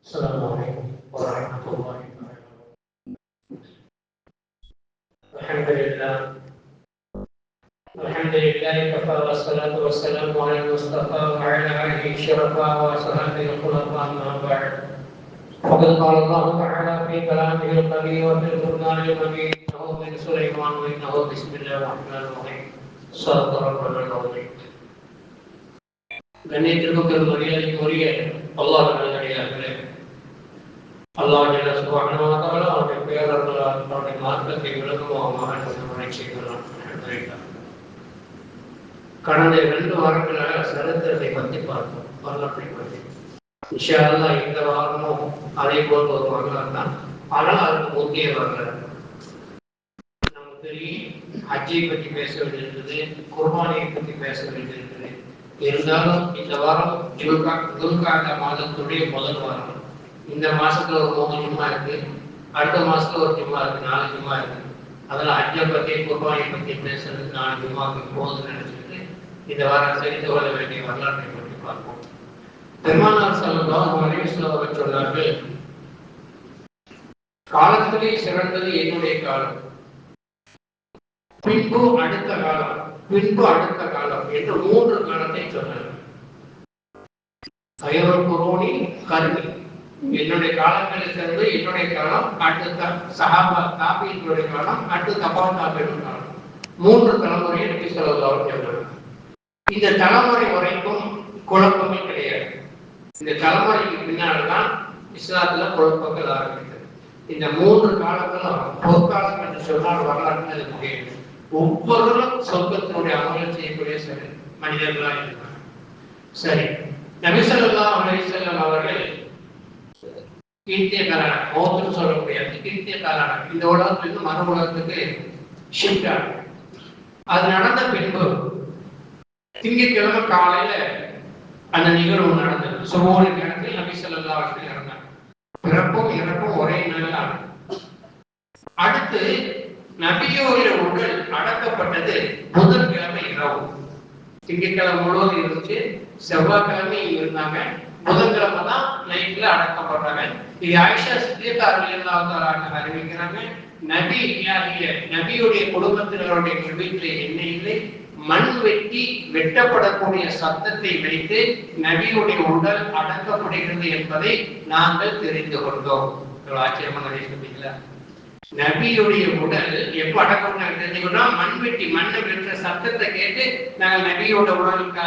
السلام عليكم ورحمة الله وبركاته. الحمد لله كفى والصلاة والسلام على المصطفى وعلى آله الشرفاء وصحبه الخلفاء أما بعد. وقد قال الله تعالى في كلامه القدير وفي القرآن المجيد إنه من سليمان وإنه بسم الله الرحمن الرحيم صدق ربنا العظيم. கண்ணியத்திற்கும் பெரும் மரியாதைக்குரிய அல்லாஹ் நல்லடியார்களே, அல்லாஹ் ஜல்ல சுப்ஹானஹு வ தஆலா அவருடைய பேரர்களால் அவருடைய மார்க்கத்தை விளங்குவோமாக முறை செய்கிறான். கடந்த 2 வாரங்களாக சரித்திரத்தை பற்றி பார்த்தோம், வரலாற்றை பற்றி. இன்ஷா அல்லாஹ் இந்த வாரமும் அதே போல் ஒரு வரலாறு தான், ஆனால் அதுக்கு முக்கிய வரலாறு. நமக்கு தெரியும், ஹஜ்ஜை பற்றி பேச வேண்டியிருக்குது, குர்பானியை பற்றி பேச வேண்டியிருக்குது. இருந்தாலும் இந்த வாரம் துல்காதா மாதத்துடைய முதல் வாரம். இந்த மாசத்துல ஒரு 3 ஜும்மா இருக்கு, அடுத்த மாசத்துல ஒரு ஜும்மா இருக்கு, 4 ஜும்மா இருக்கு. அதனால ஹஜ்ஜை பத்தி குர்பானியை பத்தி பேசுறது 4 ஜும்மாவுக்கு போகுதுன்னு நினைச்சிட்டு இந்த வாரம் தெரிந்து கொள்ள வேண்டிய வரலாற்றை பற்றி பார்ப்போம். பெருமானார் ஸல்லல்லாஹு அலைஹி வஸல்லம் அவர்கள் சொன்னார்கள், காலத்திலே சிறந்தது என்னுடைய காலம், பின்பு அடுத்த காலம், பின்பு அடுத்த காலம் என்று 3 காலத்தை சொன்னார். கயருல் குரூனி கர்னி, என்னுடைய காலங்களில் இருந்து என்னுடைய காலம், அடுத்த சஹாபா தாபீன்களுடைய காலம், அடுத்த தபா தாபீன்களுடைய காலம். 3 தலைமுறையை நபி ஸல்லல்லாஹு அலைஹி வஸல்லம் சொன்னார். இந்த தலைமுறை வரைக்கும் குழப்பமே கிடையாது. இந்த தலைமுறைக்கு பின்னால்தான் இஸ்லாத்துல குழப்பங்கள் ஆரம்பித்தது. இந்த 3 காலங்களும் பொற்காலம் என்று சொன்னால் வரலாற்று அது முடியாது. ஒவ்வொருவரும் சொர்க்கத்தினுடைய அமலம் செய்யக்கூடிய மனிதர்களா இருந்தாங்க. சரி, நபி ஸல்லல்லாஹு அலைஹி வஸல்லம் அவர்கள் கீர்த்திய காரணம், மௌத்துன்னு சொல்லக்கூடிய கீர்த்திய காரணம், இந்த உலகத்திலிருந்து மறு உலகத்துக்கு ஷிஃப்ட் ஆகும். அது நடந்த பின்பு திங்கட்கிழமை காலையில அந்த நிகழ்வு நடந்தது. சுபோரி நேரத்தில் நபி ஸல்லல்லாஹு அலைஹி வஸல்லம் இறந்தாங்க. பிறப்பும் இறப்பும் ஒரே நாள். அடுத்து நபியோடைய உடல் அடக்கப்பட்டது புதன்கிழமை இரவு. திங்கட்கிழமை முழுவதும் இருந்துச்சு, செவ்வாய்க்கிழமை இருந்தாங்க, புதன்கிழமை தான் நைட்ல அடக்கப்படுறாங்க. இது ஆயிஷா சித்திகா ரலியல்லாஹு தஆலா அறிவிக்கிறாங்க, நபியுடைய குடும்பத்தினருடைய வீட்டிலே எண்ணெய் இல்லை, மண் வெட்டி வெட்டப்படக்கூடிய சத்தத்தை வைத்து நபியுடைய உடல் அடக்கப்படுகிறது என்பதை நாங்கள் தெரிந்து கொண்டோம். ஆச்சரியமான விஷயங்களா? நபியுடைய உடல் எப்ப அடக்கம் தெரிஞ்சுக்கணும்னா, மண்வெட்டி மண்ணை வெற்ற சத்தத்தை கேட்டு நாங்கள் நபியோட உடலுக்கு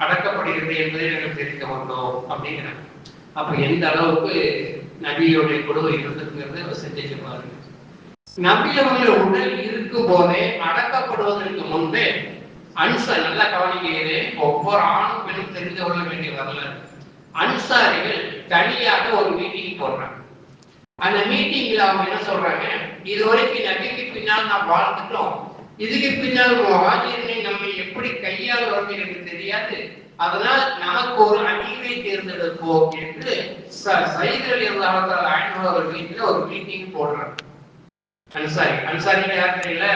அடக்கப்படுகிறது என்பதை நாங்கள் தெரிந்து கொண்டோம் அப்படிங்கிறாங்க. அப்ப எந்த அளவுக்கு நபியோடைய குடும்பம் இருந்ததுங்கிறத சிந்திச்சு பாருங்க. நபியோட உடல் இருக்கும் போதே அடக்கப்படுவதற்கு முன்பே அன்சார், நல்லா கவனிக்கிறது, ஒவ்வொரு ஆணும் பெண்ணும் தெரிந்து கொள்ள வேண்டிய வரலாறு. அன்சாரிகள் தனியாக ஒரு மீட்டிங் போடுறாங்க. அந்த மீட்டிங்ல அவங்க என்ன சொல்றாங்க, இதுவரைக்கும் நபிக்கு பின்னால் நாம் வாழ்ந்துட்டோம், இதுக்கு பின்னால் முஹாஜிர்களை நம்ம எப்படி கையாளுவது எனக்கு தெரியாது, அதனால் நமக்கு ஒரு அமீரை தேர்ந்தெடுப்போம் என்று ஸைத் ரலியல்லாஹு தஆலா அன்ஹு அவர்கள் வீட்டில் ஒரு மீட்டிங் போடுறாங்க. அன்சாரிகள் யார் தெரியல?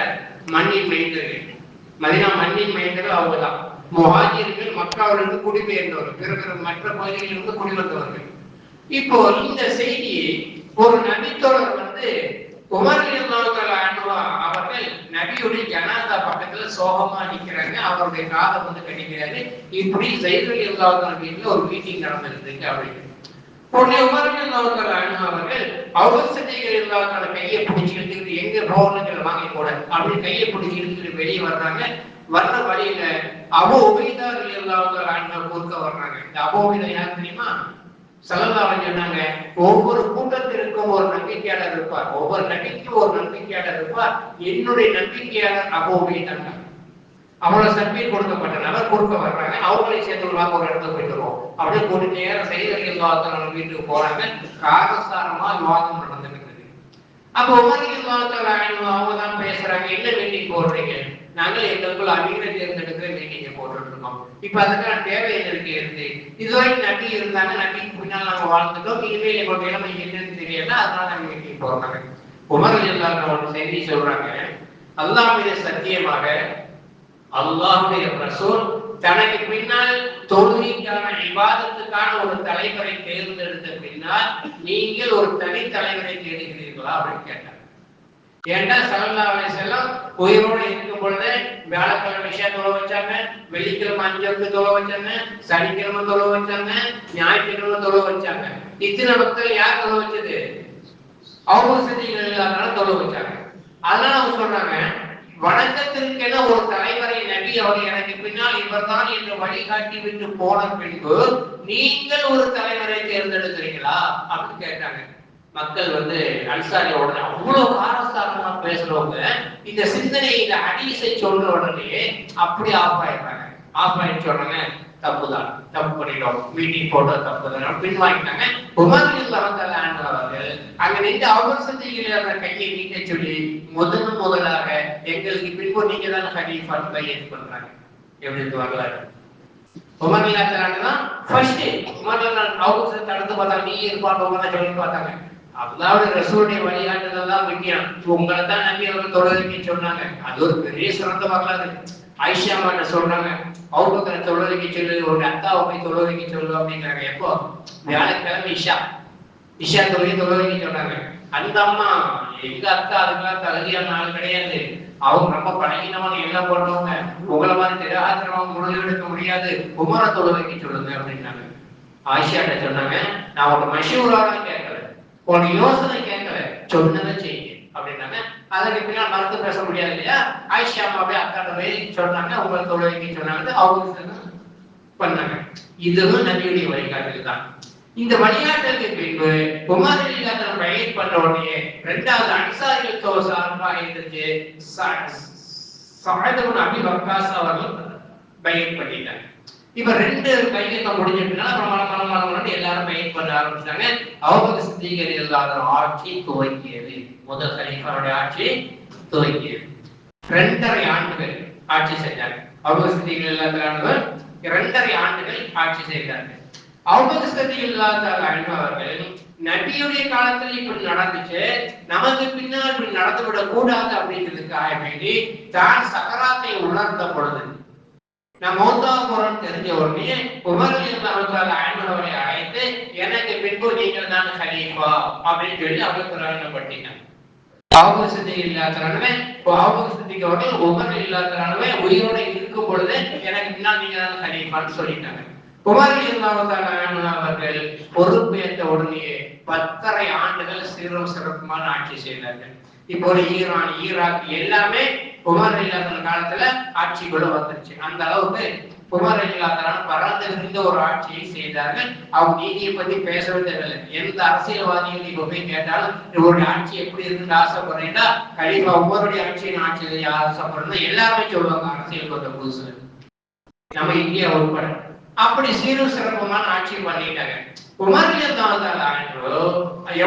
மண்ணின் மைந்தர்கள், மதீனா மண்ணின் மைந்தர்கள் அவங்க தான். முஹாஜிர்கள் மக்காவிலிருந்து குடிபெயர்ந்தவர்கள், பிற மற்ற பகுதிகளிலிருந்து குடிவந்தவர்கள். இப்போ இந்த செய்தியை ஒரு நபித்தோழர் உமர் ரலியல்லாஹு தஆலா அன்ஹு அவர்கள் நபியுடைய ஜனாதா பக்கத்துல சோகமா நிக்கிறாங்க, அவருடைய காதை கடிக்கிறாரு. இப்படி ஸைத் ரலியல்லாஹு தஆலா வீட்டுல ஒரு மீட்டிங் நடந்திருக்கு அப்படின்னு. உடனே உமர் ரலியல்லாஹு தஆலா அன்ஹு அவர்கள் அபூ ஸதீக் ரலியல்லாஹு தஆலா கையை பிடிச்சிட்டு எங்க போகணுங்கிற வாங்கி போட அப்படி கையை பிடிச்சிட்டு வெளியே வர்றாங்க. வர்ற வழியில அபூ உபைதா ரலியல்லாஹு தஆலா அன்ஹு குறுக்க வர்றாங்க. இந்த அபூ உபைதா யார் தெரியுமா? ஸல்லல்லாஹு அலைஹி சொன்னாங்க, ஒவ்வொரு கூட்டத்திற்கும் ஒரு நம்பிக்கையாளர் இருப்பார், ஒவ்வொரு நபிக்கும் ஒரு நம்பிக்கையாளர் இருப்பார், என்னுடைய நம்பிக்கையாளர் அபூ உபைதா. அவங்கள சர்டிஃபிகேட் கொடுக்கப்பட்ட நபர் குறுக்க வர்றாங்க, அவங்களை சேர்த்து வாங்க ஒரு இடத்துல போயிட்டு வருவோம் அப்படியே ஒரு நேரம் ஸைத் ரலியல்லாஹு தஆலா வீட்டுக்கு போறாங்க. காரசாரமா விவாதம் நடந்துட்டு இருக்கு. அப்போ உமர் ரலியல்லாஹு தஆலா அவங்க தான் பேசுறாங்க, என்ன மீட்டிங் போடுறீங்க? நாங்கள் எங்களுக்குள்ள அமீரை தேர்ந்தெடுக்கிற மீட்டிங்கை போட்டுட்டு இருக்கோம். இப்ப அதுக்கான தேவை எங்களுக்கு இருக்கு. இதுவரை நபி இருந்தாங்க, நபிக்கு பின்னால் நாங்க வாழ்ந்துட்டோம், இனிமேல் எங்களோட நிலைமை என்னன்னு தெரியல, அதனால நாங்க மீட்டிங் போடுறாங்க. உமர் ரலியல்லாஹு தஆலா செய்தி சொல்றாங்க, அல்லாஹ் மீது சத்தியமாக அல்லாஹ்வுடைய ரசூல் தனக்கு பின்னால் தொழுகைக்கான விவாதத்துக்கான ஒரு தலைவரை தேர்ந்தெடுத்த பின்னால் நீங்கள் ஒரு தனி தலைவரை தேடுகிறீர்களா அப்படின்னு கேட்டார். ஏன்னா ஸல்லல்லாஹு அலைஹி வஸல்லம் உயிரோடு இருக்கும் பொழுது வியாழக்கிழமை இஷா தொழ வச்சாங்க, வெள்ளிக்கிழமை 5 வக்து தொழ வச்சாங்க, சனிக்கிழமை தொழ வச்சாங்க, ஞாயிற்றுக்கிழமை தொழ வச்சாங்க. இத்தனை மக்கள் யார் தொழ வச்சது? அவசதிகளால தொழ வச்சாங்க. அதனால அவங்க சொல்றாங்க, வணக்கத்திற்கென ஒரு தலைவரை நபி அவர் எனக்கு பின்னால் இவர்தான் என்று வழிகாட்டி விட்டு போன பின்பு நீங்கள் ஒரு தலைவரை தேர்ந்தெடுக்கிறீங்களா அப்படின்னு கேட்டாங்க. மக்கள் அன்சாரியோட அவ்வளவு காரசாரமா பேசுறவங்க இந்த சிந்தனை இந்த ஹதீஸை சொல்ற உடனே அப்படி ஆஃப் ஆயிடுறாங்க. ஆஃப் ஆயிட்டு சொல்றாங்க, தப்புதான், தப்பு பண்ணிட்டோம், மீட்டிங் போட்டோ தப்புதான் பின் வாங்கிட்டாங்க. உமர் ரலியல்லாஹு அவர்கள் அங்க நின்று அவசரத்தில் கையை நீட்ட சொல்லி முதலாக எங்களுக்கு பின்பு நீங்க தான் ஹலீஃபான்னு பையன் பண்றாங்க. எப்படி வரலாறு? உமர் ரலியல்லாஹு தான் ஃபர்ஸ்ட் உமர் அவசரத்தை அடுத்து பார்த்தாங்க, நீ இருப்பான்னு சொல்லி பார்த்தாங்க. அதாவது ரசூலுடைய வழிகாட்டுதல் தான் முக்கியம். உங்களை தான் நம்பி அவர்கள் தொழுகைக்கு சொன்னாங்க. அது ஒரு பெரிய சிறந்த வரலாறு. ஆயிஷா அம்மா சொல்றாங்க, அபூபக்கரை தொழுகைக்கு சொல்லு, ஒரு அக்காவை போய் தொழுகைக்கு சொல்லு அப்படிங்கிறாங்க. எப்போ? வியாழக்கிழமை இஷா தொழுகைக்கு சொன்னாங்க. அந்த அம்மா எங்க அக்கா அதுக்கெல்லாம் தகுதியான ஆள் கிடையாது, அவங்க ரொம்ப பழகினவங்க, எல்லாம் போடுறவங்க, உங்களை மாதிரி திராத்திரமாக முடிவு எடுக்க முடியாது, உமர தொழுகைக்கு சொல்லுங்க அப்படின்னாங்க. ஆயிஷாட்ட சொன்னாங்க, நான் ஒரு மஷூரான கேட்கல, ஒரு யோசனை கேட்கல, சொன்னதை செய்யுங்க அப்படின்னாங்க. அதற்கு பின்னால் மறுத்து பேச முடியாது இல்லையா? ஆயிஷா அம்மாவே அக்காட்ட போய் சொன்னாங்க, உங்களை தொழுகைக்கு சொன்னாங்க, அவங்க பண்ணாங்க. இதுவும் நபியுடைய வழிகாட்டுதல் தான். இந்த வழிகாட்டுதலுக்கு பின்பு உமர் ரலியல்லாஹு பையத் பண்ற உடனே இரண்டாவது அன்சாரிகள் சார்பாக இருந்துச்சு ஸஅத் இப்னு அபீ வக்காஸ் அவர்கள் பையத் பண்ணிட்டாங்க. இப்ப 2 பையத்தை முடிஞ்சிட்டுனா அப்புறம் எல்லாரும் பையத் பண்ண ஆரம்பிச்சாங்க. அபூபக்கர் சித்திக் ரலியல்லாஹு ஆட்சி துவங்கியது. முதல் கலீஃபாவுடைய ஆட்சி துவங்கியது. 2.5 ஆண்டுகள் ஆட்சி செஞ்சாங்க. அபூபக்கர் சித்திக் ரலியல்லாஹு 2.5 ஆண்டுகள் ஆட்சி செய்தார்கள். அபூபக்கர் சித்திக் ரலியல்லாஹு அவர்கள் நபியுடைய காலத்தில் இப்படி நடந்துச்சு, நமக்கு பின்னால் இப்படி நடந்துவிடக் கூடாது அப்படிங்கிறதுக்காக வேண்டி தான் சக்கராத்தை உணர்ந்த பொழுது நான் மௌத்தாக போறோம்னு தெரிஞ்ச உடனே உமர் ரலியல்லாஹு அவரை அழைத்து எனக்கு பின்பு நீங்கள் தான் கலீஃபா அப்படின்னு சொல்லி அவங்க பிரகடனப்படுத்தினாங்க. அபூபக்கர் சித்திக் அவர்கள் உமர் ரலியல்லாஹு உயிரோட இருக்கும் பொழுது எனக்கு பின்னால் நீங்க தான் கலீஃபான்னு சொல்லிட்டாங்க. உமர் ரலியல்லாஹு அவர்கள் பொறுப்பேற்ற உடனே 10.5 ஆண்டுகள் சீரும் சிறப்புமான ஆட்சி செய்தார்கள். இப்போ ஈரான், ஈராக் எல்லாமே உமர் ரலியல்லாஹு காலத்துல ஆட்சிக்குள்ள வந்துருச்சு. அந்த அளவுக்கு உமர் ரலியல்லாஹு பறந்து விரிந்த ஒரு ஆட்சியை செய்தார்கள். அவங்க நீதியை பத்தி பேசவே தேவையில்லை. எந்த அரசியல்வாதிகள் இப்ப போய் கேட்டாலும் இவருடைய ஆட்சி எப்படி இருக்குன்னு ஆசைப்படுறீங்கன்னா கலீஃபா உமருடைய ஆட்சியின் ஆட்சியை ஆசைப்படுறதுன்னா எல்லாருமே சொல்லுவாங்க. அரசியல் கொண்ட புதுசு நம்ம இந்தியா உட்பட அப்படி சீரும் சிறப்புமான ஆட்சி பண்ணிட்டாங்க. உமர் ரலியல்லாஹு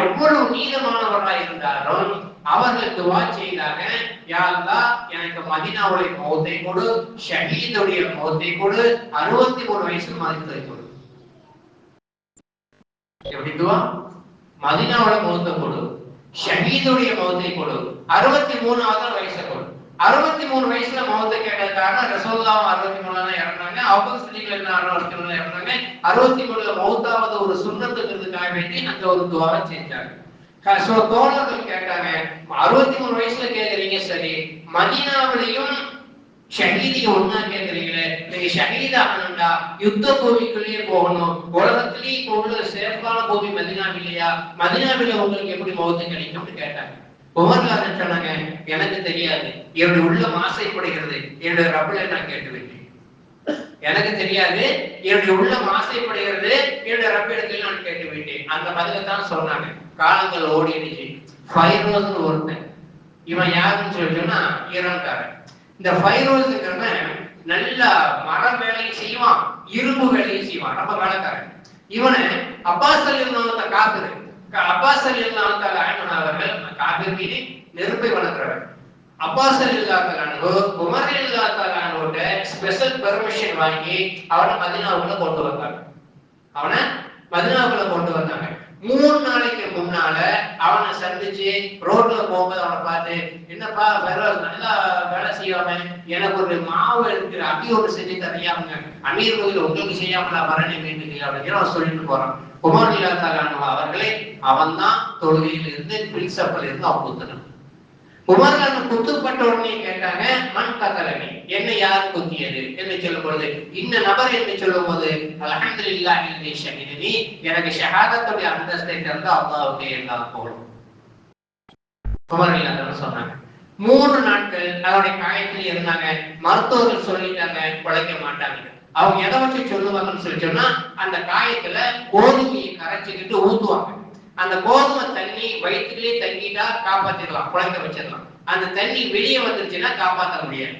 எவ்வளவு நீதமானவர்களா இருந்தாலும் அவர்கள் துவா செய்தாங்க, யா அல்லாஹ் எனக்கு மதீனாவுடைய மௌத்தை கொடு, ஷஹீதுடைய மௌத்தை கொடு, 63 வயசு மரித்ததை கொடு. எப்படி துவா? மதீனாவுடைய மௌத்தை கொடு, ஷஹீதுடைய மௌத்தை கொடு, 63வது வயசை கொடு. 63 வயசுல மௌத்தை கேட்டதுக்காக ரசூலுல்லாஹ் 63ல இறந்தாங்க. அபூபக்கர் சித்திக் ரலியல்லாஹு இறந்தாங்க. 63ல மௌத்தாவது ஒரு சுன்னத்துங்கிறதுக்காக வேண்டி அந்த ஒரு துவாவை செஞ்சாங்க. தோழர்கள் கேட்டாங்க, 63 வயசுல கேக்குறீங்க சரி, மதீனாவிலையும் ஷஹீதியும் ஒன்னா கேக்குறீங்களே, நீங்க ஷஹீத் ஆகணும்டா யுத்த பூமிக்குள்ளேயே போகணும், உலகத்திலேயே இப்போ உள்ள சேஃபான பூமி மதீனா இல்லையா, மதீனாவில உங்களுக்கு எப்படி மௌத்து கிடைக்கும்னு கேட்டாங்க. உமர் சொன்னாங்க, எனக்கு தெரியாது, என்னுடைய உள்ளம் ஆசைப்படுகிறது, என்னுடைய ரப்பில நான் கேட்டு வைக்கிறேன். எனக்கு தெரியாது, என்னுடைய உள்ளம் ஆசைப்படுகிறது, என்னுடைய ரப்பிடத்தில் நான் கேட்டு விட்டேன். அந்த பதில தான் சொன்னாங்க. காலங்கள் ஓடிடுச்சு. ஃபைரோஸ் ஒருத்தன், இவன் யாருன்னு சொல்லி சொன்னா ஈரான்காரன். இந்த ஃபைரோஸ்ங்கிறவன் நல்லா மர வேலையும் செய்வான், இரும்பு வேலையும் செய்வான், ரொம்ப வேலைக்காரன். இவனை அப்பாஸ் ரலியல்லாஹு காக்குது. அப்பாஸ் ரலியல்லாஹு அவர்கள் காபிர் மீது நெருப்பை வளர்க்கிறவர். அப்பாஸ் ரலியல்லாஹு உமர் ரலியல்லாஹு ஸ்பெஷல் பெர்மிஷன் வாங்கி அவனை மதீனாவுக்குள்ள கொண்டு வந்தாங்க. 3 நாளைக்கு முன்னால அவனை சந்திச்சு ரோட்ல போகும்போது அவனை பார்த்து, என்னப்பா நல்லா வேலை செய்யாம எனக்கு ஒரு மாவு இருக்கிற அப்படி ஒன்று செஞ்சு தரையாமங்க, அமீர் கோயில் உங்களுக்கு செய்யாமல வரனே வேண்டுங்க அப்படின்னு அவன் சொல்லிட்டு போறான். உமர் ரலியல்லாஹு அன்ஹு அவர்களே அவன் தான் தொழுகையில் இருந்து பிரின்சப்பல் இருந்து அவங்க குத்துனான். உமர் குத்துப்பட்ட உடனே கேட்டாங்க, மண் கத்தலனி, என்னை யார் குத்தியது என்று சொல்லும் பொழுது, இந்த நபர் என்று சொல்லும் போது அல்ஹம்துலில்லாஹி அல்லதி ஷஹிதனி, எனக்கு ஷஹாதத்துடைய அந்தஸ்தை தந்த அல்லாஹ்வுக்கே எல்லா புகழும். உமர் ரலியல்லாஹு சொன்னாங்க. 3 நாட்கள் அவருடைய காயத்தில் இருந்தாங்க. மருத்துவர்கள் சொல்லிட்டாங்க பிழைக்க மாட்டாங்க. அவங்க எதை வச்சு சொல்லுவாங்கன்னு சொல்லி சொன்னா, அந்த காயத்துல கோதுமையை கரைச்சிக்கிட்டு ஊத்துவாங்க. அந்த கோதுமை தண்ணி வயிற்றுலயே தங்கிட்டா காப்பாத்திடலாம், குழந்தை வச்சிடலாம். அந்த தண்ணி வெளியே வந்துருச்சுன்னா காப்பாற்ற முடியாது.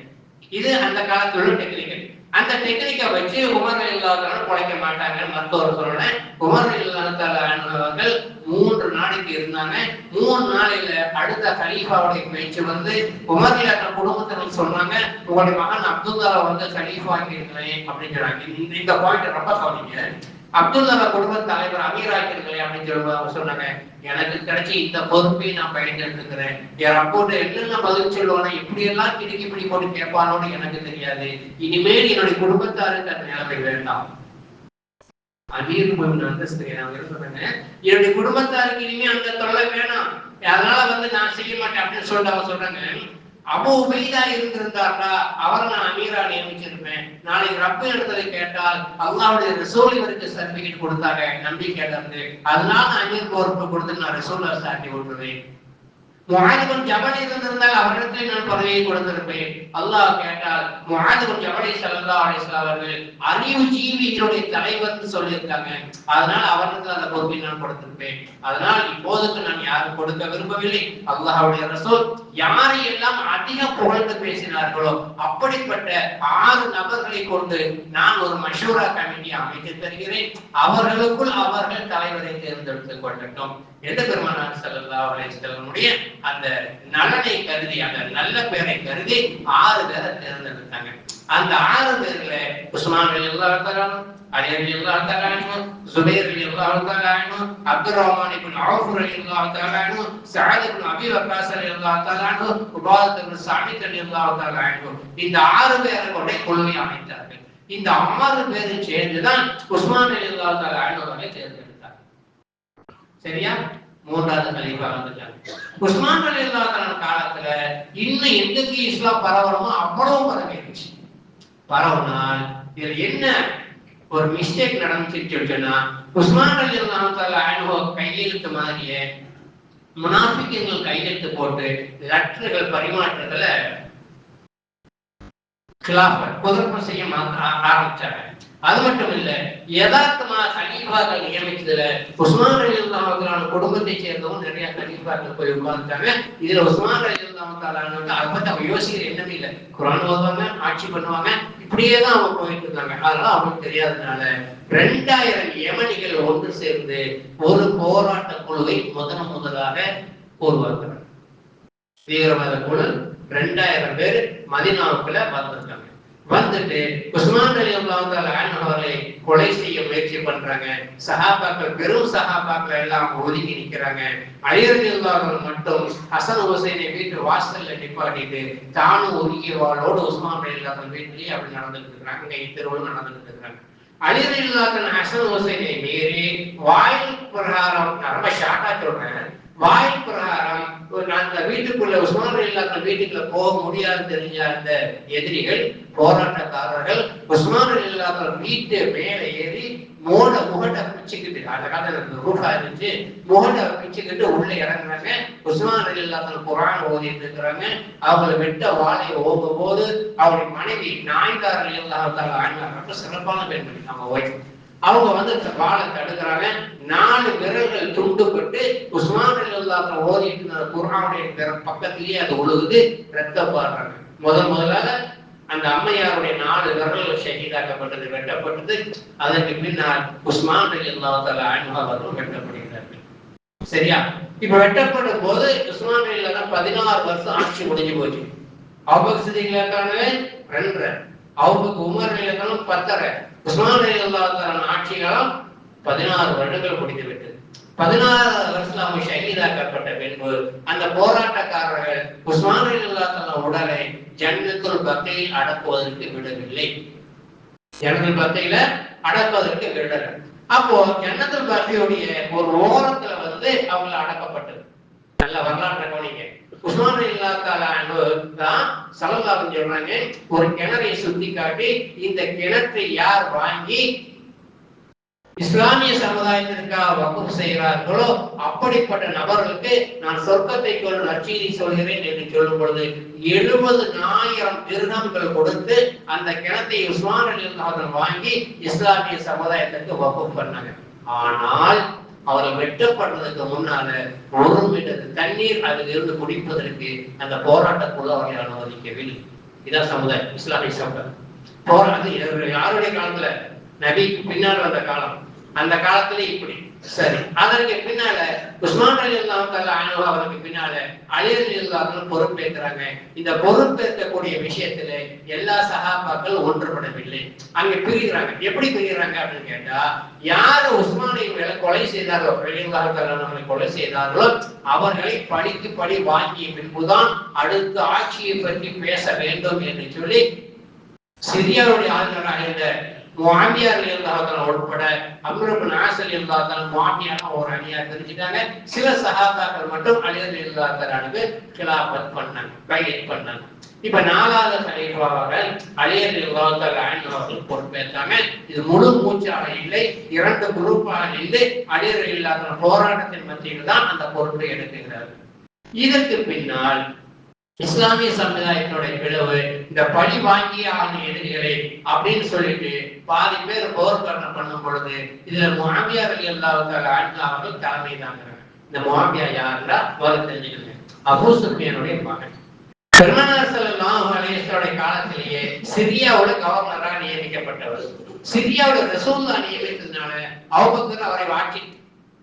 இது அந்த காலத்துல உள்ள டெக்னிக்கல். அந்த டெக்னிக்கை வச்சு உமர் ரலியல்லாஹு அன்ஹு குழைக்க மாட்டாங்கன்னு மருத்துவர் சொல்லணும். உமர் ரலியல்லாஹு அன்ஹு அவர்கள் 3 நாளைக்கு இருந்தாங்க. 3 நாளையில அடுத்த கலீஃபாவுடைய பேச்சு வந்து உமர் ரலியல்லாஹு அன்ஹு குடும்பத்தினர் சொன்னாங்க, உங்களுடைய மகன் அப்துல்லாவை வந்து கலீஃபா ஆக்கியிருக்கிறேன் அப்படின்னு சொன்னாங்க. இந்த பாயிண்ட் ரொம்ப கவனிங்க. அப்துல்லா குடும்ப தலைவர் அமீர் ஆக்கியிருக்கிறேன் அப்படின்னு சொன்னாங்க. எனக்கு கிடைச்சி இந்த பொறுப்பை நான் பயன்படுத்தி இருக்கிறேன். என் அப்போது என்னென்ன பதில் சொல்லுவானோ, இப்படி எல்லாம் கிடுக்கி இப்படி போட்டு கேட்பானோன்னு எனக்கு தெரியாது. இனிமேல் என்னுடைய குடும்பத்தாருக்கு அந்த நிலைமை வேண்டாம். அமீர் அந்தஸ்து சொன்னாங்க, என்னுடைய குடும்பத்தாருக்கு இனிமே அந்த தொல்லை வேணாம், அதனால வந்து நான் செய்ய மாட்டேன் அப்படின்னு சொல்லிட்டு அவங்க சொல்றாங்க. அபூ உபைதா இருந்திருந்தாரா, அவரை நான் அமீரா நியமிச்சிருப்பேன். நாளைக்கு ரப்பு இடத்துல கேட்டால் அல்லாஹ்வுடைய ரசூல் இவருக்கு சர்டிபிகேட் கொடுத்தாங்க, நம்பிக்கை இருந்து, அதனால அமீர் பொறுப்பு கொடுத்து நான் ரசூலை சாட்டி விட்டுருவேன். முஆத் பின் ஜபல் இருந்திருந்தால் அவரிடத்தில் நான் பதவியை கொடுத்திருப்பேன். அல்லாஹ் கேட்டால் முஆத் பின் ஜபல் ஸல்லல்லாஹு அலைஹி வஸல்லம் அவர்கள் அறிவு ஜீவிகளுடைய தலைவர்னு சொல்லியிருக்காங்க, அதனால அவருக்கு அந்த பொறுப்பை நான் கொடுத்திருப்பேன். அதனால் இப்போதுக்கு நான் யாரும் கொடுக்க விரும்பவில்லை. அல்லாஹ்வுடைய ரசூல் யாரை எல்லாம் அதிக புகழ்ந்து பேசினார்களோ அப்படிப்பட்ட 6 நபர்களை கொண்டு நான் ஒரு மஷூரா கமிட்டி அமைத்து தருகிறேன். அவர்களுக்குள் அவர்கள் தலைவரை தேர்ந்தெடுத்துக் கொள்ளட்டும் என்று பெருமானார் ஸல்லல்லாஹு அலைஹி வஸல்லமுடைய அந்த நலனை கருதி, அந்த நல்ல பேரை கருதி 6 பேரை தேர்ந்தெடுத்தாங்க. அந்த 6 பேர்ல உஸ்மான் ரலியல்லாஹு தஆலா, அலி ரலியல்லாஹு தஆலா, ஜுபைர் ரலியல்லாஹு தஆலா, அப்துர் ரஹ்மான் இப்னு அவுஃப் ரலியல்லாஹு தஆலா, சஅத் இப்னு அபி வக்காஸ் ரலியல்லாஹு தஆலா, உபாதத் இப்னு ஸாமித் ரலியல்லாஹு தஆலா, இந்த 6 பேரை கொண்ட குழுவை அமைத்தார்கள். இந்த 6 பேரும் சேர்ந்துதான் உஸ்மான் ரலியல்லாஹு தஆலா அவர்களை தேர்ந்தெடுத்தார். சரியா? 3வது கலீஃபா வந்துட்டாங்க. உஸ்மான் ரலியல்லாஹு தஆலா காலத்துல இன்னும் எங்கக்கு இஸ்லாம் பரவணுமோ அவ்வளவு பரவிடுச்சு. பரவனால் இதுல என்ன ஒரு மிஸ்டேக் நடந்துச்சுன்னு சொன்னா, உஸ்மான் ரலியல்லாஹு தஆலா கையெழுத்து மாதிரியே முனாஃபிக்குகள் கையெழுத்து போட்டு லெட்டர்கள் பரிமாற்றத்துல குதர்ப்பம் செய்ய ஆரம்பிச்சாங்க. அது மட்டும் இல்ல, யதார்த்தமா கலீஃபாக்கள் நியமிச்சதுல உஸ்மான் ரலியல்லாஹு தஆலா குடும்பத்தை சேர்ந்தவங்க நிறைய கலீஃபாக்கள் போய் உட்கார்ந்துட்டாங்க. இதுல உஸ்மான் ரலியல்லாஹு தஆலா அதை பத்தி அவங்க யோசிக்கிற எண்ணமே இல்லை. குர்ஆன் ஓதுவாங்க, ஆட்சி பண்ணுவாங்க, இப்படியேதான் அவங்க போயிட்டு இருந்தாங்க. அதனால அவங்களுக்கு தெரியாததுனால 2000 யமனிகள் ஒன்று சேர்ந்து ஒரு போராட்ட குழுவை முதலாக உருவாக்குறாங்க. தீவிரவாத குழு 2000 பேர் மதீனாவுக்குள்ள வந்திருக்காங்க. வந்துட்டு உஸ்மான் ரலியல்லாஹு தஆலா அவர்களை கொலை செய்ய முயற்சி பண்றாங்க. சஹாபாக்கள், பெரும் சஹாபாக்கள் எல்லாம் ஒதுங்கி நிக்கிறாங்க. அலி ரலியல்லாஹு அன்ஹு மட்டும் ஹசன் ஹுசைனை வீட்டு வாசல்ல நிப்பாட்டிட்டு தானும் ஒதுங்கிய வாளோடு உஸ்மான் ரலியல்லாஹு அன்ஹு வீட்டிலேயே அப்படி நடந்துட்டு இருக்காங்க. இங்க தெருவில் நடந்துட்டு இருக்காங்க. அலி ரலியல்லாஹு அன்ஹு ஹசன் ஹுசைனை மீறி வாயில் பிரகாரம், ரொம்ப ஷார்ட்டா சொல்றேன், வாயில் பிரகாரம் அந்த வீட்டுக்குள்ள உஸ்மான் ரலியல்லாஹு அன்ஹு வீட்டுக்குள்ள போக முடியாது தெரிஞ்ச அந்த எதிரிகள், போராட்டக்காரர்கள் உஸ்மான் ரலியல்லாஹு அன்ஹு வீட்டு மேல ஏறி முகட்டை பிச்சுக்கிட்டு, அந்த காலத்துல ரூஃபா இருந்துச்சு, முகட்டை பிச்சுக்கிட்டு உள்ள இறங்குறாங்க. உஸ்மான் ரலியல்லாஹு அன்ஹு குர்ஆன் ஓதிட்டு இருக்கிறாங்க. அவங்களை வெட்ட வாளை ஓங்கும் போது அவருடைய மனைவி நாயிதா ரலியல்லாஹு தஆலா அன்ஹா, ரொம்ப சிறப்பான பெண்மணி, அவங்க ஒய்ஃப், அவங்க வந்து வாளை தடுக்கிறாங்க. 4 விரல்கள் துண்டுபட்டு உஸ்மான் ரலியல்லாஹு அன்ஹு ஓதிட்டு இருந்த குர்ஆனுடைய பக்கத்திலேயே அது ஒழுகுது, ரத்தப்பாடுறாங்க. முதலாக அந்த அம்மையாருடைய 4 விரல்கள் ஷஹீதாக்கப்பட்டது, வெட்டப்பட்டது. அதற்கு பின்னால் உஸ்மான் ரலியல்லாஹு தஆலா அன்ஹு அவர்கள் வெட்டப்படுகிறார்கள். சரியா? இப்ப வெட்டப்படும் போது உஸ்மான் ரலியல்லாஹு 16 வருஷம் ஆட்சி முடிஞ்சு போச்சு. அபூபக்கர் சித்திக் ரலியல்லாஹு 2, உமர் ரலியல்லாஹு 10, உஸ்மான் ரலியல்லாஹு தஆலா ஆட்சி காலம் 16 வருடங்கள் முடிந்துவிட்டது. 16 வருஷத்துல அவங்க ஷஹீதாக்கப்பட்ட பின்பு அந்த போராட்டக்காரர்கள் உஸ்மான் ரலியல்லாஹு தஆலா உடலை ஜன்னத்துல் பக்கீல் அடக்குவதற்கு விடவில்லை. ஜன்னத்துல் பக்கீல அடக்குவதற்கு விடல. அப்போ ஜன்னத்துல் பக்கீலுடைய ஒரு ஓரத்துல அவங்க அடக்கப்பட்டது. நல்ல வரலாற்றை கவனிங்க. உஸ்மான் ரலியல்லாஹு தஆலா அன்ஹு தான் ஸல்லல்லாஹு அலைஹி சொல்றாங்க, ஒரு கிணறை சுத்தி காட்டி இந்த கிணற்றை யார் வாங்கி இஸ்லாமிய சமுதாயத்திற்காக வக்ஃப் செய்கிறார்களோ அப்படிப்பட்ட நபர்களுக்கு நான் சொர்க்கத்தை கொண்டு நற்செய்தி சொல்கிறேன் என்று சொல்லும் பொழுது 70,000 திர்ஹம்கள் கொடுத்து அந்த கிணத்தை உஸ்மான் ரலியல்லாஹு வாங்கி இஸ்லாமிய சமுதாயத்திற்கு வக்ஃப் பண்ணாங்க. ஆனால் அவர்கள் வெட்டப்படுறதுக்கு முன்னால 1 மீட்டர் தண்ணீர் அதில் இருந்து குடிப்பதற்கு அந்த போராட்டக்குள்ள அவர்களை அனுமதிக்கவில்லை. இதான் சமுதாயம், இஸ்லாமிய சமுதாயம். போராட்டம் யாருடைய காலத்துல? நபிக்கு பின்னால் வந்த காலம். அந்த காலத்துல இப்படி சரி. அதற்கு பின்னால உஸ்மான் ரலியல்லாஹு தஆலா அன்ஹு அவருக்கு பின்னால அலி ரலியல்லாஹு அன்ஹு பொறுப்பேற்றாங்க. இந்த பொறுப்பேற்கக்கூடிய விஷயத்துல எல்லா சஹாபாக்கள் ஒன்றுபடவில்லை. அங்க பிரிகிறாங்க. எப்படி பிரிகிறாங்க அப்படின்னு கேட்டா, யாரு உஸ்மானை கொலை செய்தார்களோ, ரலியல்லாஹு தஆலா அன்ஹு கொலை செய்தார்களோ அவர்களை படிக்கு படி வாங்கிய பின்புதான் அடுத்த ஆட்சியை பற்றி பேச வேண்டும் என்று சொல்லி சிரியாவுடைய ஆளுநராக இருந்த முஆவியா ரலியல்லாஹு தஆலா உட்பட அம்ர் இப்னு ஆஸ் ரலியல்லாஹு தஆலா முஆவியாவை ஒரு அணியா பிரிச்சுட்டாங்க. சில சஹாபாக்கள் மட்டும் அலி ரலியல்லாஹு தஆலாவுக்கு கிலாஃபத் பண்ணாங்க, பைஅத் பண்ணாங்க. இப்ப 4வது கலீஃபாவாக அலி ரலியல்லாஹு தஆலா அவர்கள் பொறுப்பேற்றாங்க. இது முழு மூச்சாக இல்லை, 2 குரூப்பாக இருந்து அலி ரலியல்லாஹு தஆலா போராட்டத்தின் மத்தியில் தான் அந்த பொறுப்பை எடுக்கிறார்கள். இதற்கு பின்னால் இஸ்லாமிய சமுதாயத்தினுடைய பிளவு, இந்த பழி வாங்கிய ஆகிய எதிரிகளை அப்படின்னு சொல்லிட்டு பாதி பேர் போர்க்கரணம் பண்ணும் பொழுது இதுல முஆவியா ரலியல்லாஹு தஆலா அன்ஹு அவர்கள் தலைமை தாங்குறாங்க. இந்த முஆவியா யாருன்னா தெரிஞ்சுக்கணும், அபூ சுஃபியானுடைய மகன். பெருமானார் ஸல்லல்லாஹு அலைஹி வஸல்லம் காலத்திலேயே சிரியாவோட கவர்னரா நியமிக்கப்பட்டவர். சிரியாவோட ரசூலுல்லாஹ் நியமித்ததுனால அபூபக்கர் அவரை ஆட்சி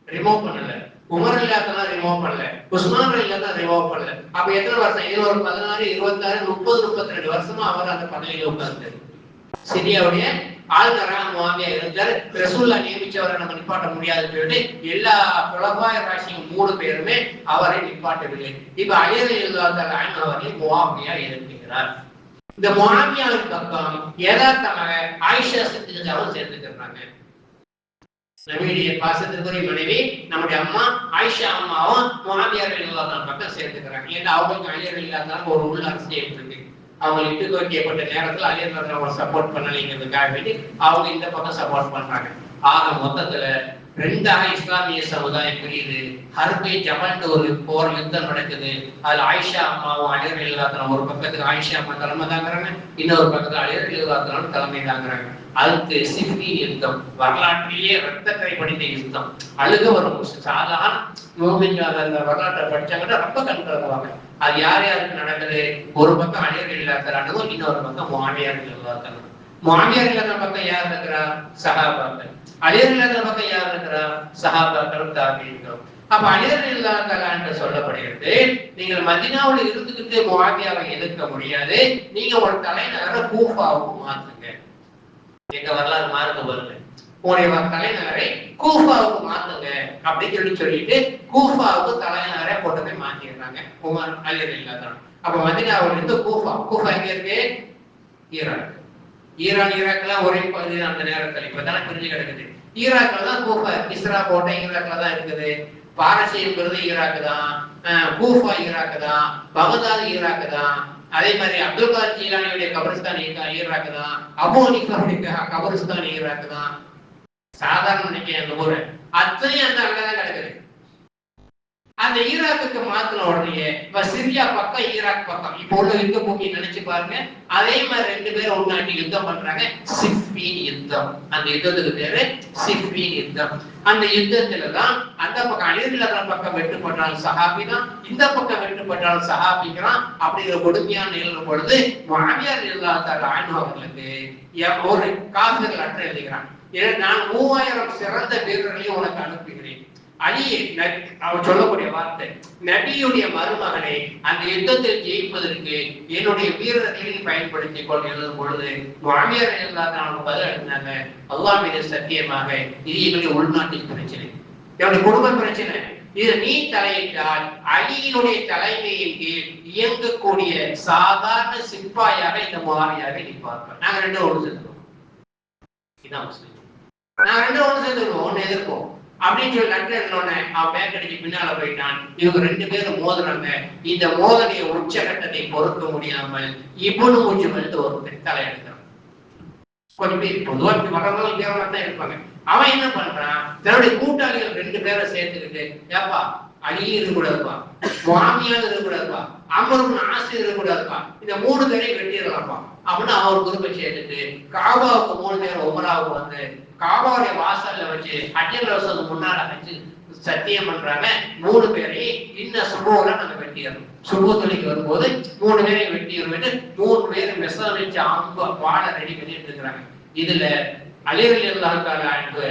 ரிமூவ் பண்ணல, உமர் ரலியல்லாஹு ரிமூவ் பண்ணல, உஸ்மான் ரலியல்லாஹு ரிமூவ் பண்ணல. அப்ப எத்தனை வருஷம்? 16, 26, 30, 32 வருஷமா அவர் அந்த பதவியில உட்கார்ந்தார். சிரியாவுடைய ஆளுநராக முஆவியா இருந்தார். ரசூலுல்லாஹ் நியமிச்சவரை நம்ம நிப்பாட்ட முடியாதுன்னு சொல்லிட்டு எல்லா குலஃபாய ராஷியும் 3 பேருமே அவரை நிப்பாட்டவில்லை. இப்ப அலி ரலியல்லாஹு தஆலா அன்ஹு அவரை முஆவியா இருக்கிறார். இந்த முஆவியாவின் பக்கம் யதார்த்தமாக ஆயிஷா சித்திகாவும் சேர்த்துக்கிறாங்க. நபியுடைய பாசத்திற்குரிய மனைவி நம்முடைய அம்மா ஆயிஷா அம்மாவும் முஆவியா ரலியல்லாஹு தஆலா பக்கம் சேர்த்துக்கிறாங்க. ஏன்னா அவங்களுக்கு அலி ரலியல்லாஹு தஆலா ஒரு உள்ள அரசியல் இருக்கு. அவங்க இட்டு வைக்கப்பட்ட நேரத்துல அலி ரலியல்லாஹு தஆலா சப்போர்ட் பண்ணலைங்கிறதுக்காக வேண்டி அவங்க இந்த பக்கம் சப்போர்ட் பண்றாங்க. ஆக மொத்தத்துல 2ஆக இஸ்லாமிய சமுதாயம் பிரியுது. ஹர்பே ஜமல்னு ஒரு போர் யுத்தம் நடக்குது. அதுல ஆயிஷா அம்மாவும் அலி ரலியல்லாஹு தஆலா ஒரு பக்கத்துக்கு ஆயிஷா அம்மா தலைமை தாங்குறாங்க, இன்னொரு பக்கத்துல அலி ரலியல்லாஹு தஆலா தலைமை தாங்குறாங்க. அதுக்கு சிஃபீன் யுத்தம், வரலாற்றிலேயே ரத்தக்கரை படித்த யுத்தம். அழுக வரும். சாதாரண யோகிக்காத அந்த வரலாற்றை படிச்சாங்கன்னா ரொம்ப கண்கலங்குவாங்க. அது யார் யாருக்கு நடக்குது? ஒரு பக்கம் அலி ரலியல்லாஹு தஆலா, இன்னொரு பக்கம் முஆவியா ரலியல்லாஹு தஆலா. முஆவியா ரலியல்லாஹு தஆலா பக்கம் யார் இருக்கிறா? சஹாபாக்கள். அலி ரலியல்லாஹு தஆலா பக்கம் யார் இருக்கிறா? சஹாபாக்கள், தாபீன்கள். அப்ப அலி ரலியல்லாஹு தஆலா என்று சொல்லப்படுகிறது, நீங்கள் மதீனாவில் இருந்துகிட்டு முஆவியாவை எதிர்க்க முடியாது, நீங்க ஒரு தலைநகரை கூஃபாவுக்கு மாத்துங்க. எங்க வரலாறு மாறுங்க பாருங்க. உங்களுடைய தலைநகரை கூஃபாவுக்கு மாத்துங்க அப்படின்னு சொல்லிட்டு கூஃபாவுக்கு தலைநகரை கொண்டு போய் மாத்திடுறாங்க உமர் அலி ரலியல்லாஹு தஆலா. அப்ப மதீனாவுல இருந்து கூஃபா, கூஃபா எங்க இருக்கு? ஈராக். ஈராக்லாம் ஒரே பகுதி அந்த நேரத்துல இப்பதானே பிரிஞ்சு கிடக்குது. ஈராக்ல தான் கூஃபா, கிஸ்ரா கோட்டை ஈராக்ல தான் இருக்குது. பாரசீகங்கிறது ஈராக் தான், கூஃபா ஈராக் தான், பகதாத் ஈராக் தான். அதே மாதிரி அப்துல் காதர் ஜீலானியுடைய கபரிஸ்தான் ஈராக் தான், அபூ ஹனீஃபாவுடைய கபரிஸ்தான் ஈராக் தான். சாதாரண நினைக்க அந்த ஊரு அத்தனையும் அந்த அங்கதான் கிடக்குது. அந்த ஈராக்குக்கு மாத்தின உடனே சிரியா பக்கம் ஈராக் பக்கம் இப்ப உள்ள யுத்த பூமி நினைச்சு பாருங்க. அதே மாதிரி 2 பேரும் ஒன்னாட்டி யுத்தம் பண்றாங்க. சிஃபீன் யுத்தம். அந்த யுத்தத்துக்கு பேரு சிஃபீன் யுத்தம். அந்த யுத்தத்துலதான் அந்த பக்கம் அலி ரலியல்லாஹு பக்கம் வெட்டுப்பட்டாலும் சஹாபி தான், இந்த பக்கம் வெட்டுப்பட்டாலும் சஹாபிக்கிறான். அப்படிங்கிற கொடுமையான நிகழ்வு பொழுது முஆவியா ரலியல்லாஹு தஆலா அன்ஹு அவர்களுக்கு ஒரு காஃபிர் லெட்டர் எழுதுகிறான். நான் 3000 சிறந்த வீரர்களையும் உனக்கு அனுப்புகிறேன். அலியை அவர் சொல்லக்கூடிய வார்த்தை, நபியுடைய மருமகனை அந்த யுத்தத்தில் ஜெயிப்பதற்கு என்னுடைய வீரர்களை பயன்படுத்திக் கொண்டு எழுதும் பொழுது முஆவியா ரலியல்லாஹு அன்ஹு பதில் எழுதினாங்க, அல்லாஹ் மீது சத்தியமாக இது எங்களுடைய உள்நாட்டின் பிரச்சனை, என்னுடைய குடும்ப பிரச்சனை, இது நீ தலையிட்டால் அலியினுடைய தலைமையின் கீழ் இயங்கக்கூடிய சாதாரண சிப்பாயாக இந்த முஆவியாவை நீ பார்ப்ப. நாங்க ரெண்டு ஒன்று சேர்ந்துருவோம், இதான் முஸ்லிம். நாங்க ரெண்டு ஒன்று சேர்ந்துருவோம், ஒன்னு எதிர்ப்போம் அப்படின்னு சொல்லி லெட்டர் எழுதினோடனே அவன் பேக் அடிச்சு பின்னால போயிட்டான். இவங்க ரெண்டு பேரும் மோதுறாங்க. இந்த மோதனைய உச்சகட்டத்தை பொறுக்க முடியாமல் இப்னு முஜ்மல் ஒரு தலையெடுக்கிறான். கொஞ்சம் பேர் பொதுவா மகன்கள் கேவலமா தான் இருப்பாங்க. அவன் என்ன பண்றான், தன்னுடைய கூட்டாளிகள் ரெண்டு பேரை சேர்த்துக்கிட்டு, ஏப்பா அலியும் இருக்கக்கூடாதுப்பா, முஆவியாவும் இருக்கக்கூடாதுப்பா, அம்ர் இப்னு ஆஸ் இருக்கக்கூடாதுப்பா, இந்த மூணு பேரையும் வெட்டிடலாம்ப்பா அப்படின்னு அவர் குரூப்பை சேர்த்துட்டு காபாவுக்கு 3 பேர் உமராவுக்கு வந்து காபாவுடைய வாசல்ல வச்சு ஹஜ்ஜுல் அஸ்வத் முன்னால வச்சு சத்தியம் பண்றாங்க, 3 பேரையும் இன்ன சுபோல நாங்க வெட்டிடுறோம். சுபோ தொழிலுக்கு வரும்போது 3 பேரையும் வெட்டிடுவோம். 3 பேரும் மெச வச்சு அம்பு வாழ ரெடி பண்ணிட்டு இருக்கிறாங்க. இதுல அலி ரலியல்லாஹு தஆலா அன்ஹு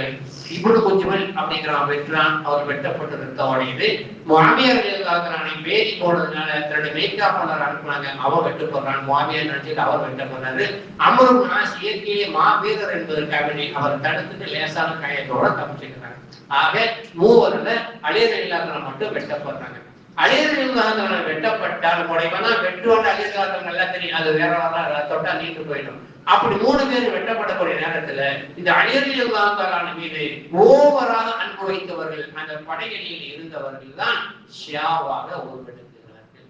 இப்னு முஜ்மல் அப்படிங்கிறவன் வெட்டுறான். அவர் வெட்டப்பட்டு ரத்தம் உடையுது. முஆவியா ரலியல்லாஹு தஆலா பேரி போனதுனால தன்னுடைய மேய்க்காப்பாளர் அனுப்புனாங்க, அவன் வெட்டப்படுறான். முஆவியா நினைச்சிட்டு அவர் வெட்டப்படுறாரு. அம்ர் இப்னு ஆஸ் இயற்கையே மாவீரர் என்பதற்காக அவர் தடுத்துட்டு லேசான காயத்தோட தப்பிச்சுக்கிறாங்க. ஆக மூவர்ல அலி ரலியல்லாஹு தஆலா மட்டும் வெட்டப்படுறாங்க. அலி ரலியல்லாஹு தஆலா வெட்டப்பட்டால் முறைவனா வெட்டுவாங்க. அலி ரலியல்லாஹு தஆலா நல்லா தெரியும், அது வேற தொட்டா நீண்டு போயிடும். அப்படி 3 பேர் வெட்டப்படக்கூடிய நேரத்துல இந்த அலி ரலியல்லாஹு தஆலா மீது ஓவராக அன்பு வைத்தவர்கள், அந்த படையணியில் இருந்தவர்கள் தான் ஷியாவாக உருவெடுக்கிறார்கள்.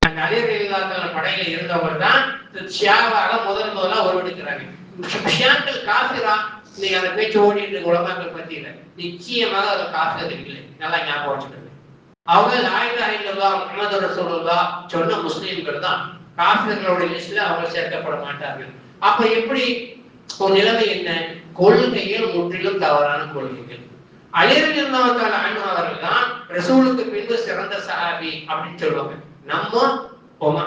அந்த அலி ரலியல்லாஹு தஆலா படையில இருந்தவர்கள் தான் ஷியாவாக முதல்ல உருவெடுக்கிறாங்க. ஷியாக்கள் காஃபிரா, நீங்க அந்த பேச்சு ஓடிட்டு உலமாக்கள் பத்தியில நிச்சயமாக அது காஃபிர் இல்லை, நல்லா ஞாபகம் வச்சுக்கோங்க. அவங்க லா இலாஹ இல்லல்லாஹ் முஹம்மது ரசூலுல்லாஹ் சொன்ன முஸ்லிம்கள் தான். காஃபிர்களுடைய லிஸ்ட்ல அவங்க சேர்க்கப்பட மாட்டார்கள். அப்ப எப்படி ஒரு நிலைமை என்ன? கொள்கைகள் முற்றிலும் தவறான கொள்கைகள். அலி ரலியல்லாஹு தஆலா அன்ஹு அவர்கள் தான் ரசூலுக்கு பின்பு சிறந்த சஹாபி அப்படின்னு சொல்லுவாங்க. நம்ம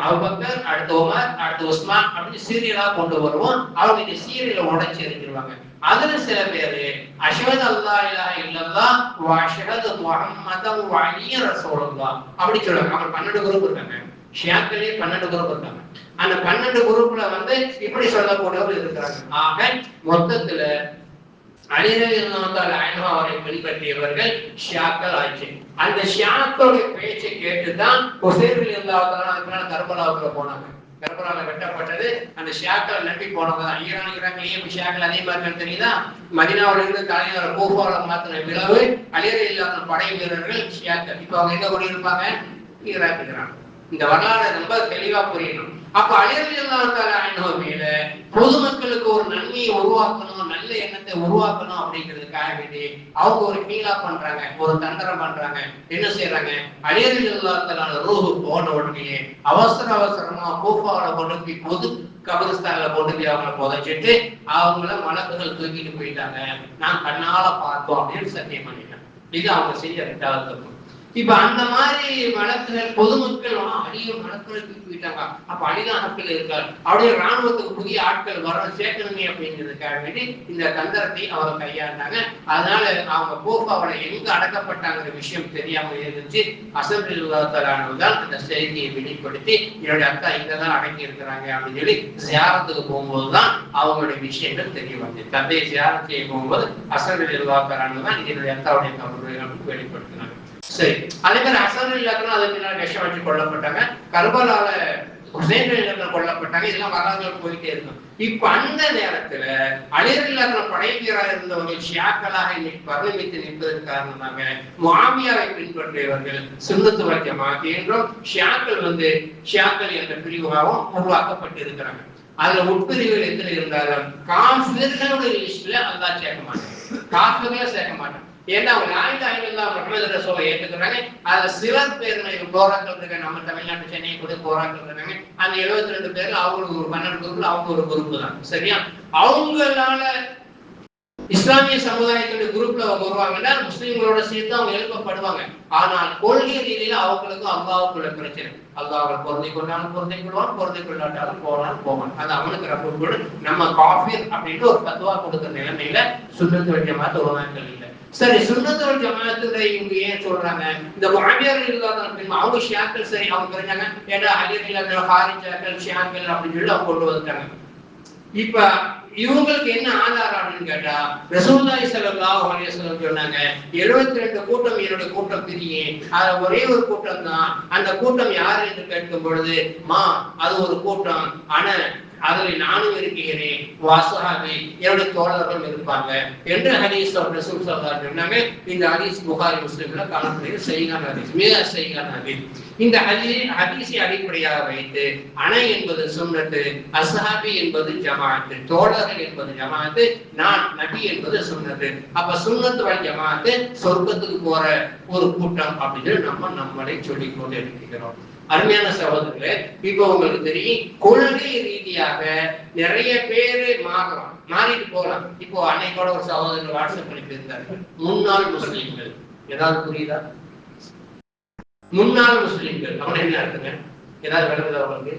அபூபக்கர், அடுத்து உமர், அடுத்து உஸ்மான் அப்படின்னு சீரியலா கொண்டு வருவோம். அவங்க இந்த சீரியலை உடைச்சு எறிஞ்சிருவாங்க. அதுல சில பேரு அஷ்ஹது அல்லா இலாஹ இல்லல்லாஹ் வ அஷ்ஹது முஹம்மதன் வ அலிய ரசூலுல்லாஹ் அப்படி சொல்றாங்க. அவங்க 12 குரூப் இருக்காங்க. ஷியாக்களே 12 குரூப் இருக்காங்க. அந்த 12 குரூப்ல வந்து இப்படி சொல்லக்கூடியவர்கள் இருக்கிறாங்க. ஆக மொத்தத்துல அலி ரலியல்லாஹு தஆலா அன்ஹு அவரை பின்பற்றியவர்கள் ஷியாக்கள் ஆச்சு. அந்த ஷியாக்களுடைய பேச்சை கேட்டுதான் ஹுசைன் ரலியல்லாஹு தஆலா அதுக்கு கர்பலாவுக்கு போனாங்க. கர்பலால வெட்டப்பட்டது அந்த ஷியாக்கள் நம்பி போனவங்க தான். ஈரானிலேயே ஷியாக்கள் அதே மாதிரி தெரியுதா? மதீனாவுல இருந்து தலைநகர் கூஃபாவுல மாத்தின விளைவு அலி ரலியல்லாஹு படை வீரர்கள் ஷியாக்கள். இப்ப அவங்க எங்க குடியிருப்பாங்க? ஈராக் இருக்கிறாங்க. இந்த வரலாறு ரொம்ப தெளிவா புரியணும். அப்ப அலி ரலியல்லாஹு தஆலா அன்ஹு மேல பொதுமக்களுக்கு ஒரு நன்மையை உருவாக்கணும், நல்ல எண்ணத்தை உருவாக்கணும் அப்படிங்கிறதுக்காக வேண்டி அவங்க ஒரு கீழா பண்றாங்க, ஒரு தந்திரம் பண்றாங்க. என்ன செய்யறாங்க? அலி ரலியல்லாஹு தஆலா ரூஹ் போன உடனே அவசரமா கூஃபாவுல கொண்டு போய் பொது கபரிஸ்தான்ல கொண்டு போய் அவங்களை புதைச்சிட்டு அவங்கள மலக்குகள் தூக்கிட்டு போயிட்டாங்க. நான் கண்ணால பார்த்தோம் அப்படின்னு சத்தியம் பண்ணிட்டாங்க. இது அவங்க செஞ்ச 2வது தப்பு. இப்ப அந்த மாதிரி வழக்குகள் பொதுமக்கள் அழியும் வழக்குகள் தூக்கிட்டாங்க. அப்ப அழிதான் ஆட்கள் இருக்காரு, அப்படியே ராணுவத்துக்கு புதிய ஆட்கள் வர சேர்க்கணுமே அப்படிங்கிறதுக்காக வேண்டி இந்த தந்திரத்தை அவங்க கையாண்டாங்க. அதனால அவங்க கூஃபாவுல எங்க அடக்கப்பட்டாங்கிற விஷயம் தெரியாம இருந்துச்சு. ஹஸன் ரலியல்லாஹு தஆலா தான் அந்த செய்தியை வெளிப்படுத்தி என்னுடைய அக்கா இங்கதான் அடங்கி இருக்கிறாங்க அப்படின்னு சொல்லி ஜியாரத்துக்கு போகும்போதுதான் அவங்களுடைய விஷயங்கள் தெரிய வந்து தந்தையை ஜியாரத் செய்ய போகும்போது ஹஸன் ரலியல்லாஹு தஆலா தான் என்னுடைய அக்காவுடைய தவறுகள் வெளிப்படுத்தினாங்க. சரி, அதே மாதிரி ஹஸன் ரலியல்லாஹு தஆலா அதுக்கு பின்னாடி விஷம் வச்சு கொல்லப்பட்டாங்க. கர்பலால ஹுசைன் ரலியல்லாஹு கொல்லப்பட்டாங்க. இதெல்லாம் வரலாறுகள் போயிட்டே இருக்கும். இப்ப அந்த நேரத்துல அலி ரலியல்லாஹு தஆலா படை வீரராக இருந்தவர்கள் ஷியாக்களாக இன்னைக்கு பரிணமித்து நிற்பதற்கு காரணமாக முஆவியாவை பின்பற்றியவர்கள் சுன்னத்து வல் ஜமாஅத் என்றும் ஷியாக்கள் என்ற பிரிவாகவும் உருவாக்கப்பட்டு இருக்கிறாங்க. அதுல உட்பிரிவுகள் எத்தனை இருந்தாலும் காஃபிர்களுடைய லிஸ்ட்ல அல்லாஹ் சேர்க்க மாட்டான், காஃபிர்களை சேர்க்க மாட்டான். ஏன்னா அவங்க லா இலாஹ இல்லல்லாஹ் முஹம்மது ரசூலுல்லாஹ் ஏத்துக்கிறாங்க. அதுல சிலர் பேர் போராட்டம் இருக்காங்க. நம்ம தமிழ்நாட்டு சென்னை கூட போராட்டம் இருக்காங்க. அந்த 72 பேர்ல அவங்களுக்கு ஒரு 12 குரூப்ல அவங்க ஒரு குரூப் தான். சரியா? அவங்களால இஸ்லாமிய சமுதாயத்துடைய குரூப்ல அவங்க வருவாங்கன்னா முஸ்லிம்களோட சேர்த்து அவங்க எழுப்பப்படுவாங்க. ஆனால் கொள்கை ரீதியில அவங்களுக்கும் அல்லாஹ்வுக்குள்ள பிரச்சனை. அல்லாஹ் பொருந்தி கொண்டாலும் பொருந்தி கொள்வான், பொருந்தி கொள்ளாட்டாலும் போவான். அது அவனுக்கு ரப்பு. நம்ம காஃபிர் அப்படின்னு ஒரு ஃபத்வா கொடுக்கிற நிலைமையில சுன்னத்து வல் ஜமாஅத் உலமாக்கள் இல்லை. சரி, சுன்னத்துல் ஜமாஅத்துடைய இவங்க ஏன் சொல்றாங்க? இந்த வாமியார் இல்லாத அவங்க ஷியாக்கள், சரி அவங்க இருக்காங்க, ஏன்னா அலியர்கள், ஹாரிஜாக்கள், ஷியாக்கள் அப்படின்னு சொல்லி அவங்க கொண்டு வந்துட்டாங்க. இப்ப இவங்களுக்கு என்ன ஆதாரம் அப்படின்னு கேட்டா, ரசூலுல்லாஹி ஸல்லல்லாஹு அலைஹி வஸல்லம் சொன்னாங்க, 72 கூட்டம் என்னுடைய கூட்டம் பிரியே, அது ஒரே ஒரு கூட்டம் தான். அந்த கூட்டம் யாரு என்று கேட்கும் பொழுது, அது ஒரு கூட்டம், ஆனா அதில் நானும் இருக்கிறேன், வாசஹாபி என்னுடைய தோழர்களும் இருப்பாங்க என்று ஹதீஸ் ரசூல் ஸல்லல்லாஹு அலைஹி சொன்னாங்க. இந்த ஹதீஸ் புகாரி முஸ்லிம்ல காணப்படுகிற சஹீஹான ஹதீஸ், மிக சஹீஹான ஹதீஸ். இந்த ஹதீஸை அடிப்படையாக வைத்து அணை என்பது சுன்னத்து, அஸ்ஹாபி என்பது ஜமாஅத்து, தோழர்கள் என்பது ஜமாஅத்து, நான் நபி என்பது சுன்னத்து. அப்ப சுன்னத்து வல் ஜமாஅத்து சொர்க்கத்துக்கு போற ஒரு கூட்டம் அப்படின்னு நம்மளை சொல்லிக் கொண்டு இருக்கிறோம். அருமையான சகோதரர்களே, இப்போ உங்களுக்கு தெரியும், கொள்கை ரீதியாக நிறைய பேரு மாறிட்டு போகலாம். இப்போ அன்னைக்கோட ஒரு சகோதரர் வாட்ஸ்அப் பண்ணி இருந்தார்கள், முன்னாள் முஸ்லிம்கள். ஏதாவது புரியுதா? முன்னாள் முஸ்லிம்கள் அவங்க என்ன இருக்குங்க? ஏதாவது விளங்குதா அவங்களுக்கு?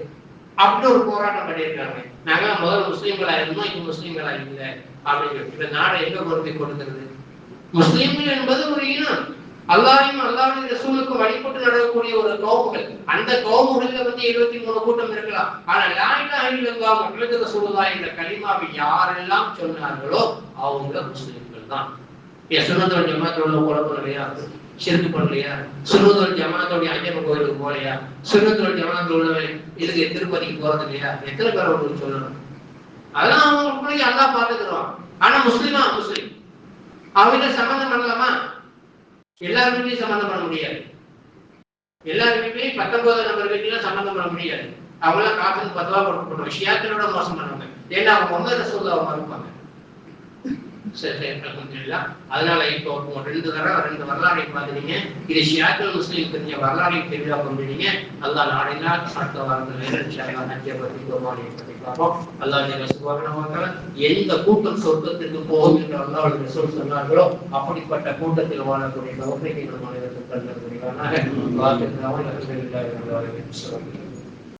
அப்படி ஒரு போராட்டம் பண்ணியிருக்காங்க. நாங்க முதல் முஸ்லிம்களா இருந்தோம், இப்ப முஸ்லிம்களா இல்லை அப்படின்னு. இப்ப நாடை எங்க பொறுப்பை கொடுக்கிறது? முஸ்லிம்கள் என்பது ஒரு இனம், அல்லாஹ்வையும் அல்லாஹ்வுடைய ரசூலுக்கு வழிபட்டு நடக்கக்கூடிய ஒரு கௌமுகள். அந்த கௌமுகள்ல 73 கூட்டம் இருக்கலாம். ஆனா லா இலாஹ இல்லல்லாஹ் முஹம்மது ரசூலுல்லாஹ் என்ற கலிமாவை யாரெல்லாம் சொன்னார்களோ அவங்க முஸ்லிம்கள் தான். சுன்னத் வல் ஜமாஅத் உள்ள குழப்பம் இல்லையா? ஷிர்க் பண்ணலையா? சுன்னத் வல் ஜமாஅத்தோட ஐயப்பன் கோயிலுக்கு போலையா? சுன்னத் வல் ஜமாஅத் உள்ளவன் இதுக்கு திருப்பதிக்கு போறது இல்லையா? எத்தனை பேர் உங்களுக்கு சொல்லணும்? அதெல்லாம் அவங்களுக்கு அல்லாஹ் பார்த்துக்கிறோம். ஆனா முஸ்லிமா? முஸ்லிம் அவங்க சம்பந்தம் பண்ணலாமா? எல்லார் வீட்லயும் சம்பந்தம் பண்ண முடியாது. எல்லார் வீட்லயும் 19 நம்பர் வீட்லயும் சம்பந்தம் பண்ண முடியாது. அவங்களாம் காசுக்கு 10 ரூபா கொடுக்கணும். ஷியாக்களோட மோசம் பண்ணுவாங்க. ஏன்னா அவங்க முகமது ரசூலுல்லாஹ் மறுப்பாங்க. சரி, அல்ஹம்துலில்லாஹ். அதனால இப்போ 2 வரலாறை பார்த்துட்டீங்க. இது ஷியாக்கள் முஸ்லீம் தெரிஞ்ச வரலாறை தெளிவா கொண்டுட்டீங்க. அல்லாஹ் நாடினா அடுத்த வாரத்தில் இன்ஷா அல்லாஹ் ஹஜ்ஜை பற்றி குர்பானியை பற்றி பார்ப்போம். அல்லாஹ் சுப்ஹானஹு வ தஆலா எந்த கூட்டம் சொர்க்கத்திற்கு போகும் என்று அல்லாஹ்வுடைய ரசூல் சொன்னார்களோ அப்படிப்பட்ட கூட்டத்தில் வாழக்கூடிய தௌஃபீகை நம் அனைவருக்கும் தந்தருள்வானாக. வாஹிர் தஅவானா அல்ஹம்துலில்லாஹி ரப்பில் ஆலமீன்.